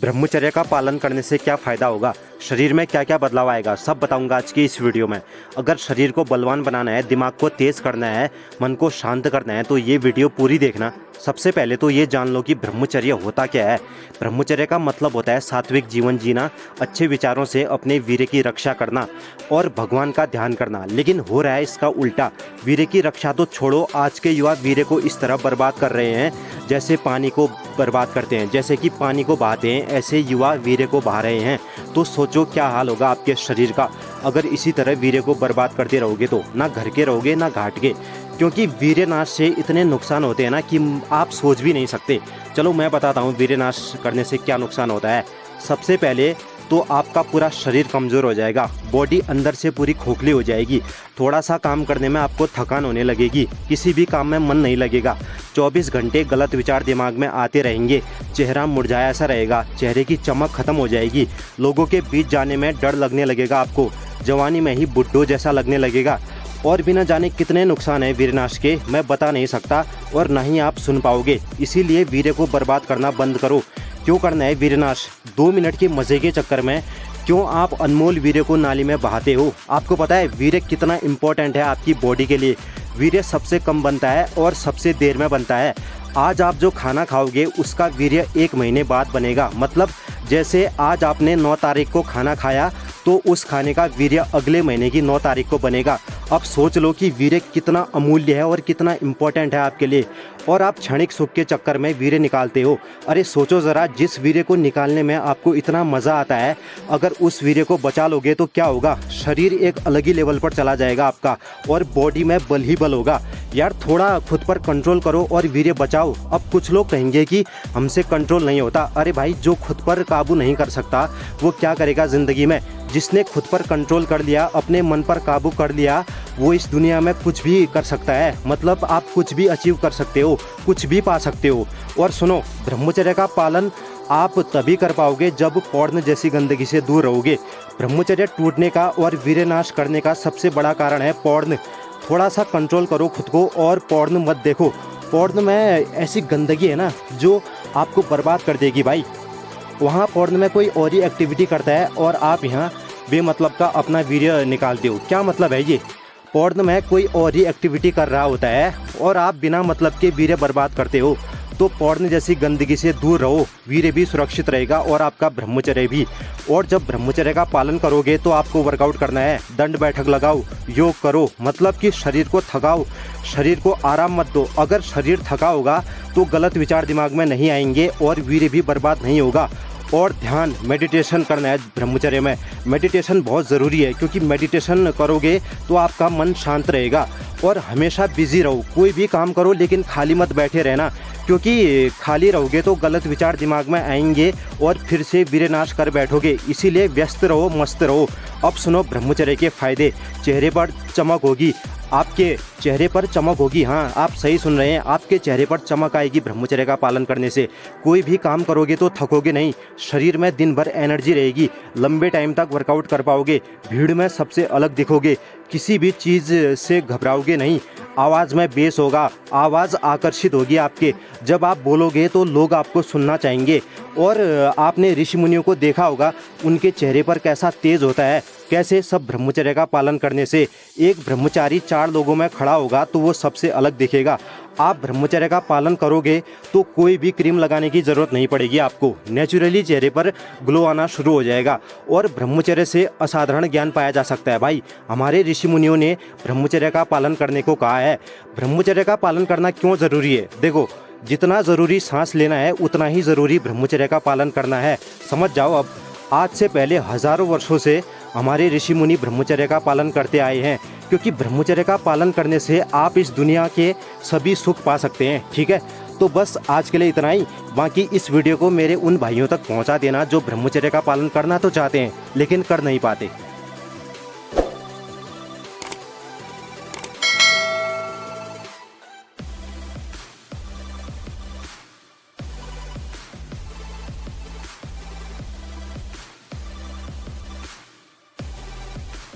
ब्रह्मचर्य का पालन करने से क्या फ़ायदा होगा, शरीर में क्या क्या बदलाव आएगा, सब बताऊंगा आज की इस वीडियो में। अगर शरीर को बलवान बनाना है, दिमाग को तेज़ करना है, मन को शांत करना है तो ये वीडियो पूरी देखना। सबसे पहले तो ये जान लो कि ब्रह्मचर्य होता क्या है। ब्रह्मचर्य का मतलब होता है सात्विक जीवन जीना, अच्छे विचारों से अपने वीर्य की रक्षा करना और भगवान का ध्यान करना। लेकिन हो रहा है इसका उल्टा। वीर्य की रक्षा तो छोड़ो, आज के युवा वीर्य को इस तरह बर्बाद कर रहे हैं जैसे पानी को बर्बाद करते हैं। जैसे कि पानी को बहाते हैं ऐसे युवा वीर्य को बहा रहे हैं। तो सोचो क्या हाल होगा आपके शरीर का अगर इसी तरह वीर्य को बर्बाद करते रहोगे तो। ना घर के रहोगे ना घाट के, क्योंकि वीर्य नाश से इतने नुकसान होते हैं ना कि आप सोच भी नहीं सकते। चलो मैं बताता हूँ वीर्य नाश करने से क्या नुकसान होता है। सबसे पहले तो आपका पूरा शरीर कमज़ोर हो जाएगा, बॉडी अंदर से पूरी खोखली हो जाएगी। थोड़ा सा काम करने में आपको थकान होने लगेगी, किसी भी काम में मन नहीं लगेगा। 24 घंटे गलत विचार दिमाग में आते रहेंगे, चेहरा मुरझाया सा रहेगा, चेहरे की चमक खत्म हो जाएगी, लोगों के बीच जाने में डर लगने लगेगा आपको, जवानी में ही बुड्ढों जैसा लगने लगेगा। और बिना जाने कितने नुकसान हैं वीर्यनाश के मैं बता नहीं सकता और ना ही आप सुन पाओगे। इसीलिए वीर्य को बर्बाद करना बंद करो। क्यों करना है वीर्यनाश? 2 मिनट के मज़े के चक्कर में क्यों आप अनमोल वीर्य को नाली में बहाते हो? आपको पता है वीर्य कितना इम्पोर्टेंट है आपकी बॉडी के लिए। वीर्य सबसे कम बनता है और सबसे देर में बनता है। आज आप जो खाना खाओगे उसका वीर्य 1 महीने बाद बनेगा। मतलब जैसे आज आपने 9 तारीख को खाना खाया तो उस खाने का वीर्य अगले महीने की 9 तारीख को बनेगा। अब सोच लो कि वीर्य कितना अमूल्य है और कितना इम्पोर्टेंट है आपके लिए। और आप क्षणिक सुख के चक्कर में वीर्य निकालते हो। अरे सोचो ज़रा, जिस वीर्य को निकालने में आपको इतना मज़ा आता है, अगर उस वीर्य को बचा लोगे तो क्या होगा? शरीर एक अलग ही लेवल पर चला जाएगा आपका और बॉडी में बल ही बल होगा। यार थोड़ा खुद पर कंट्रोल करो और वीर्य बचाओ। अब कुछ लोग कहेंगे कि हमसे कंट्रोल नहीं होता। अरे भाई, जो खुद पर काबू नहीं कर सकता वो क्या करेगा ज़िंदगी में? जिसने खुद पर कंट्रोल कर लिया, अपने मन पर काबू कर लिया, वो इस दुनिया में कुछ भी कर सकता है। मतलब आप कुछ भी अचीव कर सकते हो, कुछ भी पा सकते हो। और सुनो, ब्रह्मचर्य का पालन आप तभी कर पाओगे जब पॉर्न जैसी गंदगी से दूर रहोगे। ब्रह्मचर्य टूटने का और वीर्यनाश करने का सबसे बड़ा कारण है पॉर्न। थोड़ा सा कंट्रोल करो खुद को और पॉर्न मत देखो। पॉर्न में ऐसी गंदगी है ना जो आपको बर्बाद कर देगी भाई। वहाँ पॉर्न में कोई और ही एक्टिविटी करता है और आप यहाँ बेमतलब का अपना वीर्य निकालते हो। क्या मतलब है ये? पॉर्न में कोई और ही एक्टिविटी कर रहा होता है और आप बिना मतलब के वीर्य बर्बाद करते हो। तो पॉर्न जैसी गंदगी से दूर रहो, वीर्य भी सुरक्षित रहेगा और आपका ब्रह्मचर्य भी। और जब ब्रह्मचर्य का पालन करोगे तो आपको वर्कआउट करना है, दंड बैठक लगाओ, योग करो, मतलब कि शरीर को थकाओ, शरीर को आराम मत दो। अगर शरीर थका होगा तो गलत विचार दिमाग में नहीं आएंगे और वीर्य भी बर्बाद नहीं होगा। और ध्यान, मेडिटेशन करना है ब्रह्मचर्य में। मेडिटेशन बहुत ज़रूरी है, क्योंकि मेडिटेशन करोगे तो आपका मन शांत रहेगा। और हमेशा बिजी रहो, कोई भी काम करो लेकिन खाली मत बैठे रहना, क्योंकि खाली रहोगे तो गलत विचार दिमाग में आएंगे और फिर से वीर्यनाश कर बैठोगे। इसीलिए व्यस्त रहो, मस्त रहो। अब सुनो ब्रह्मचर्य के फायदे। चेहरे पर चमक होगी, आपके चेहरे पर चमक होगी। हाँ, आप सही सुन रहे हैं, आपके चेहरे पर चमक आएगी ब्रह्मचर्य का पालन करने से। कोई भी काम करोगे तो थकोगे नहीं, शरीर में दिन भर एनर्जी रहेगी, लंबे टाइम तक वर्कआउट कर पाओगे, भीड़ में सबसे अलग दिखोगे, किसी भी चीज़ से घबराओगे नहीं, आवाज़ में बेस होगा, आवाज़ आकर्षित होगी आपके। जब आप बोलोगे तो लोग आपको सुनना चाहेंगे। और आपने ऋषि मुनियों को देखा होगा, उनके चेहरे पर कैसा तेज होता है। कैसे? सब ब्रह्मचर्य का पालन करने से। एक ब्रह्मचारी 4 लोगों में खड़ा होगा तो वो सबसे अलग दिखेगा। आप ब्रह्मचर्य का पालन करोगे तो कोई भी क्रीम लगाने की ज़रूरत नहीं पड़ेगी आपको, नेचुरली चेहरे पर ग्लो आना शुरू हो जाएगा। और ब्रह्मचर्य से असाधारण ज्ञान पाया जा सकता है भाई। हमारे ऋषि मुनियों ने ब्रह्मचर्य का पालन करने को कहा है। ब्रह्मचर्य का पालन करना क्यों ज़रूरी है? देखो, जितना ज़रूरी सांस लेना है उतना ही ज़रूरी ब्रह्मचर्य का पालन करना है। समझ जाओ। अब आज से पहले हज़ारों वर्षों से हमारे ऋषि मुनि ब्रह्मचर्य का पालन करते आए हैं, क्योंकि ब्रह्मचर्य का पालन करने से आप इस दुनिया के सभी सुख पा सकते हैं। ठीक है, तो बस आज के लिए इतना ही। बाकी इस वीडियो को मेरे उन भाइयों तक पहुंचा देना जो ब्रह्मचर्य का पालन करना तो चाहते हैं लेकिन कर नहीं पाते।